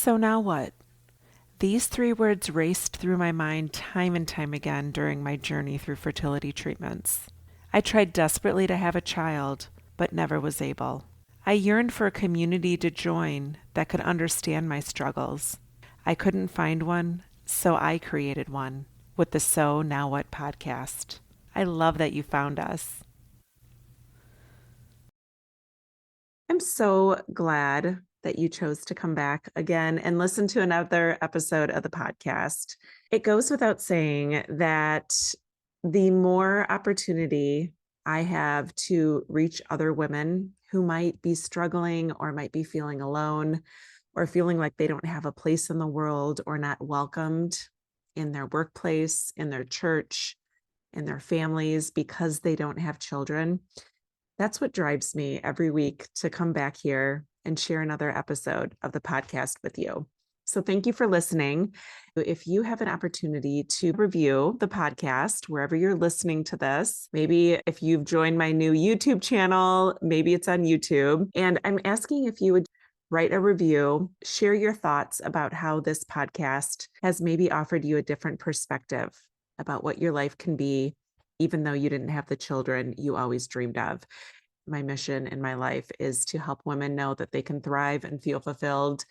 So now what? These three words raced through my mind time and time again during my journey through fertility treatments. I tried desperately to have a child, but never was able. I yearned for a community to join that could understand my struggles. I couldn't find one, so I created one with the So Now What podcast. I love that you found us. I'm so glad that you chose to come back again and listen to another episode of the podcast. It goes without saying that the more opportunity I have to reach other women who might be struggling or might be feeling alone or feeling like they don't have a place in the world or not welcomed in their workplace, in their church, in their families because they don't have children. That's what drives me every week to come back here and share another episode of the podcast with you. So thank you for listening. If you have an opportunity to review the podcast, wherever you're listening to this, maybe if you've joined my new YouTube channel, maybe it's on YouTube, and I'm asking if you would write a review, share your thoughts about how this podcast has maybe offered you a different perspective about what your life can be, even though you didn't have the children you always dreamed of. My mission in my life is to help women know that they can thrive and feel fulfilled,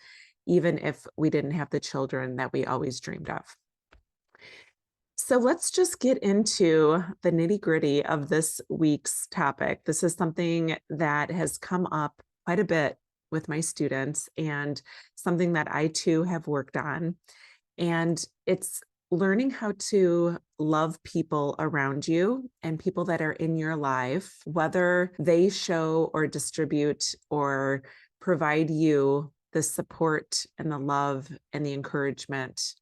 even if we didn't have the children that we always dreamed of. So let's just get into the nitty-gritty of this week's topic. This is something that has come up quite a bit with my students and something that I too have worked on. And it's learning how to love people around you and people that are in your life, whether they show or distribute or provide you the support and the love and the encouragement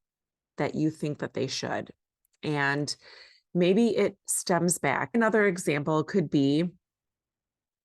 that you think that they should. And maybe it stems back. Another example could be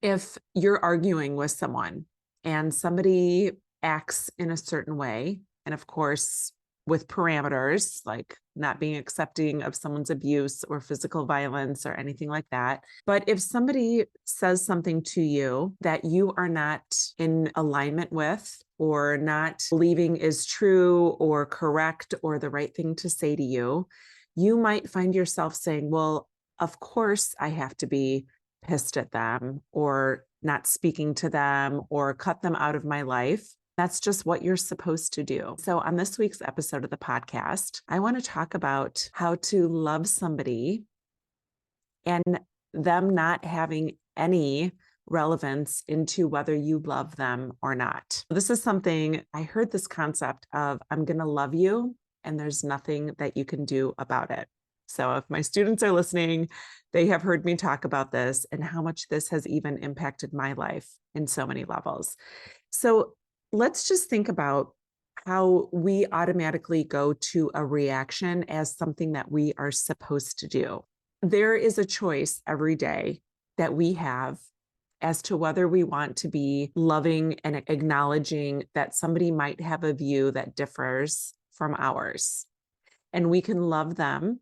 if you're arguing with someone and somebody acts in a certain way, and of course, with parameters, like not being accepting of someone's abuse or physical violence or anything like that. But if somebody says something to you that you are not in alignment with or not believing is true or correct or the right thing to say to you, you might find yourself saying, well, of course I have to be pissed at them or not speaking to them or cut them out of my life. That's just what you're supposed to do. So on this week's episode of the podcast, I want to talk about how to love somebody and them not having any relevance into whether you love them or not. This is something I heard, this concept of I'm going to love you and there's nothing that you can do about it. So if my students are listening, they have heard me talk about this and how much this has even impacted my life in so many levels. So let's just think about how we automatically go to a reaction as something that we are supposed to do. There is a choice every day that we have as to whether we want to be loving and acknowledging that somebody might have a view that differs from ours. And we can love them.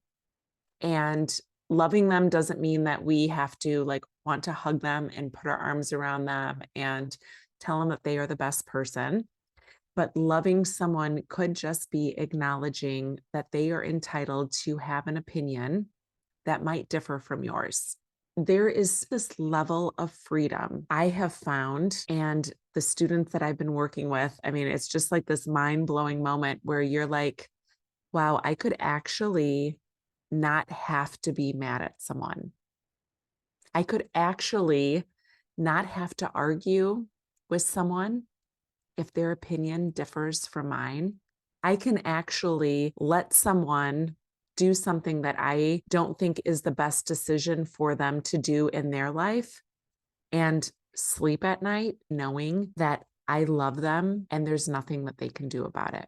And loving them doesn't mean that we have to want to hug them and put our arms around them and tell them that they are the best person. But loving someone could just be acknowledging that they are entitled to have an opinion that might differ from yours. There is this level of freedom I have found, and the students that I've been working with, I mean, it's just like this mind-blowing moment where you're like, wow, I could actually not have to be mad at someone. I could actually not have to argue with someone if their opinion differs from mine. I can actually let someone do something that I don't think is the best decision for them to do in their life and sleep at night knowing that I love them and there's nothing that they can do about it.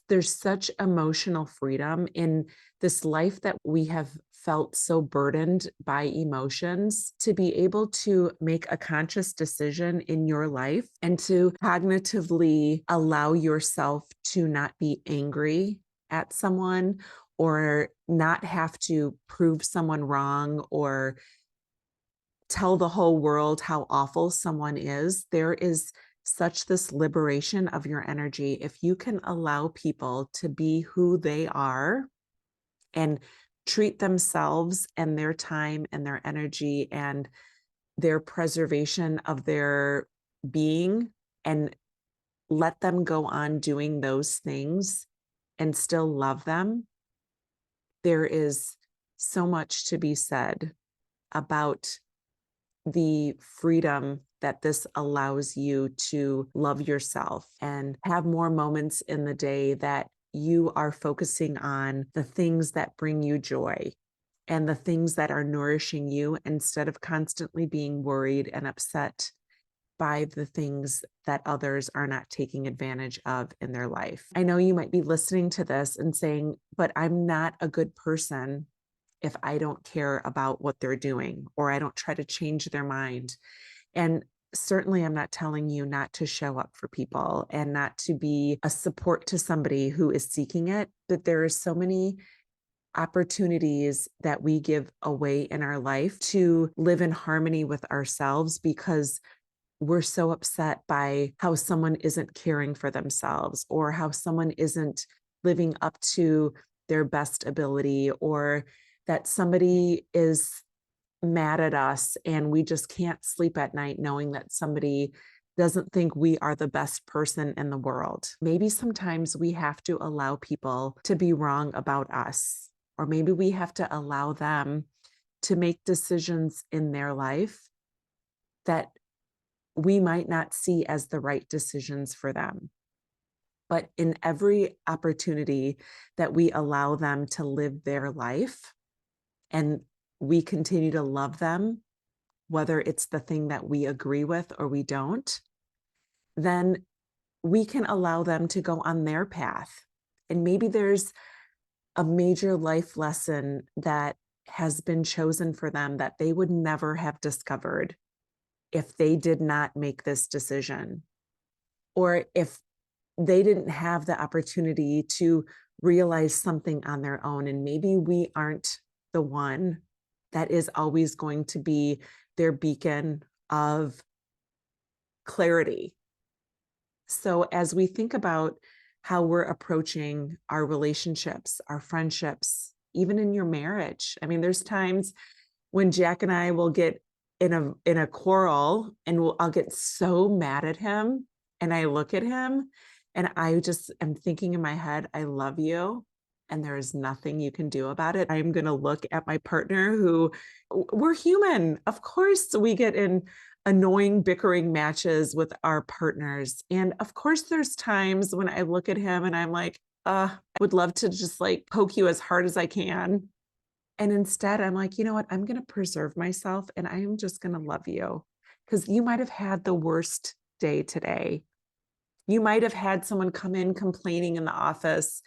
There's such emotional freedom in this life that we have felt so burdened by emotions, to be able to make a conscious decision in your life and to cognitively allow yourself to not be angry at someone or not have to prove someone wrong or tell the whole world how awful someone is. There is such this liberation of your energy if you can allow people to be who they are and treat themselves and their time and their energy and their preservation of their being, and let them go on doing those things and still love them. There is so much to be said about the freedom that this allows you to love yourself and have more moments in the day that you are focusing on the things that bring you joy and the things that are nourishing you, instead of constantly being worried and upset by the things that others are not taking advantage of in their life. I know you might be listening to this and saying, but I'm not a good person if I don't care about what they're doing, or I don't try to change their mind. And certainly I'm not telling you not to show up for people and not to be a support to somebody who is seeking it, but there are so many opportunities that we give away in our life to live in harmony with ourselves, because we're so upset by how someone isn't caring for themselves, or how someone isn't living up to their best ability, or that somebody is mad at us and we just can't sleep at night knowing that somebody doesn't think we are the best person in the world. Maybe sometimes we have to allow people to be wrong about us, or maybe we have to allow them to make decisions in their life that we might not see as the right decisions for them. But in every opportunity that we allow them to live their life and we continue to love them, whether it's the thing that we agree with or we don't, then we can allow them to go on their path. And maybe there's a major life lesson that has been chosen for them that they would never have discovered if they did not make this decision, or if they didn't have the opportunity to realize something on their own. And maybe we aren't the one that is always going to be their beacon of clarity. So as we think about how we're approaching our relationships, our friendships, even in your marriage, I mean, there's times when Jack and I will get in a quarrel, and I'll get so mad at him, and I look at him and I just am thinking in my head, I love you, and there is nothing you can do about it. I'm going to look at my partner, who, we're human. Of course, we get in annoying bickering matches with our partners. And of course, there's times when I look at him and I'm like, I would love to just like poke you as hard as I can. And instead, I'm like, you know what? I'm going to preserve myself, and I am just going to love you, because you might have had the worst day today. You might have had someone come in complaining in the office,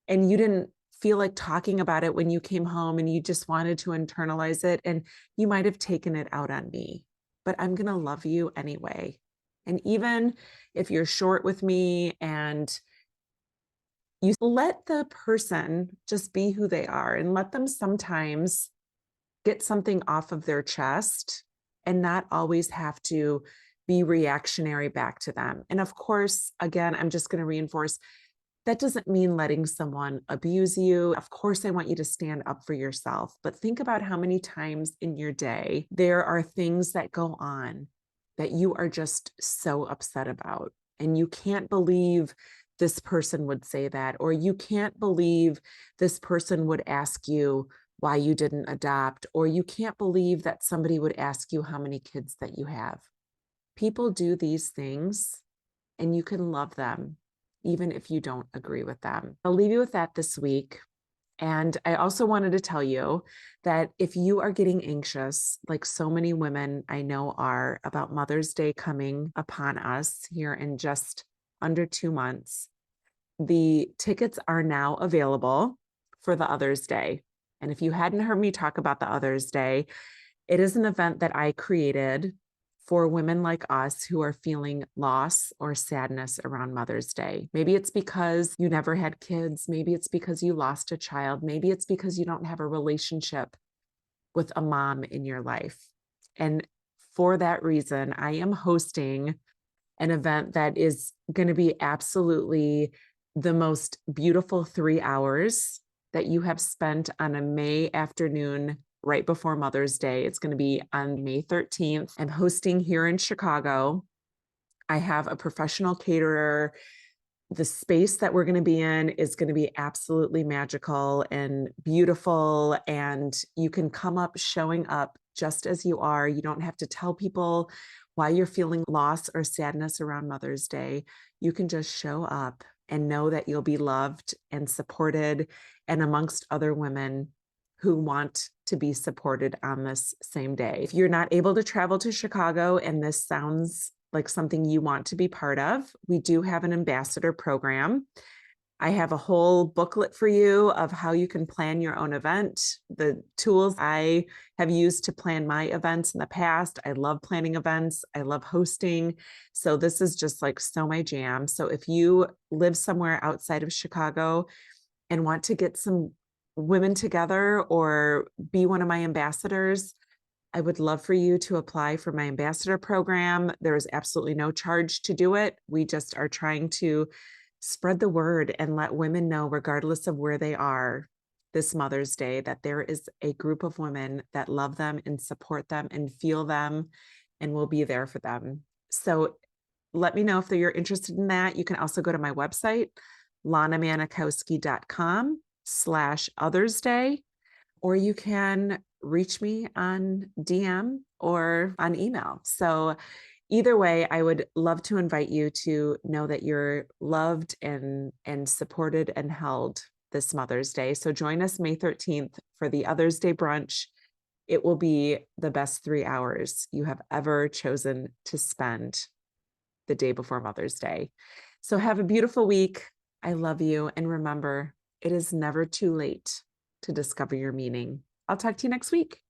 and you didn't feel like talking about it when you came home, and you just wanted to internalize it. And you might have taken it out on me, but I'm going to love you anyway. And even if you're short with me and you let the person just be who they are, and let them sometimes get something off of their chest and not always have to be reactionary back to them. And of course, again, I'm just going to reinforce, that doesn't mean letting someone abuse you. Of course, I want you to stand up for yourself, but think about how many times in your day there are things that go on that you are just so upset about, and you can't believe this person would say that, or you can't believe this person would ask you why you didn't adopt, or you can't believe that somebody would ask you how many kids that you have. People do these things, and you can love them even if you don't agree with them. I'll leave you with that this week. And I also wanted to tell you that if you are getting anxious, like so many women I know are, about Mother's Day coming upon us here in just under 2 months, the tickets are now available for the Other's Day. And if you hadn't heard me talk about the Other's Day, it is an event that I created for women like us who are feeling loss or sadness around Mother's Day. Maybe it's because you never had kids. Maybe it's because you lost a child. Maybe it's because you don't have a relationship with a mom in your life. And for that reason, I am hosting an event that is going to be absolutely the most beautiful 3 hours that you have spent on a May afternoon right before Mother's Day. It's going to be on May 13th. I'm hosting here in Chicago. I have a professional caterer. The space that we're going to be in is going to be absolutely magical and beautiful. And you can come up showing up just as you are. You don't have to tell people why you're feeling loss or sadness around Mother's Day. You can just show up and know that you'll be loved and supported, and amongst other women who want to be supported on this same day. If you're not able to travel to Chicago and this sounds like something you want to be part of, we do have an ambassador program. I have a whole booklet for you of how you can plan your own event, the tools I have used to plan my events in the past. I love planning events. I love hosting. So this is just like so my jam. So if you live somewhere outside of Chicago and want to get some women together or be one of my ambassadors, I would love for you to apply for my ambassador program. There is absolutely no charge to do it. We just are trying to spread the word and let women know, regardless of where they are this Mother's Day, that there is a group of women that love them and support them and feel them and will be there for them. So let me know if you're interested in that. You can also go to my website, lanamanakowski.com/Others Day, or you can reach me on DM or on email. So either way, I would love to invite you to know that you're loved and supported and held this Mother's Day. So join us May 13th for the Others Day brunch. It will be the best 3 hours you have ever chosen to spend the day before Mother's Day. So have a beautiful week. I love you. And remember, it is never too late to discover your meaning. I'll talk to you next week.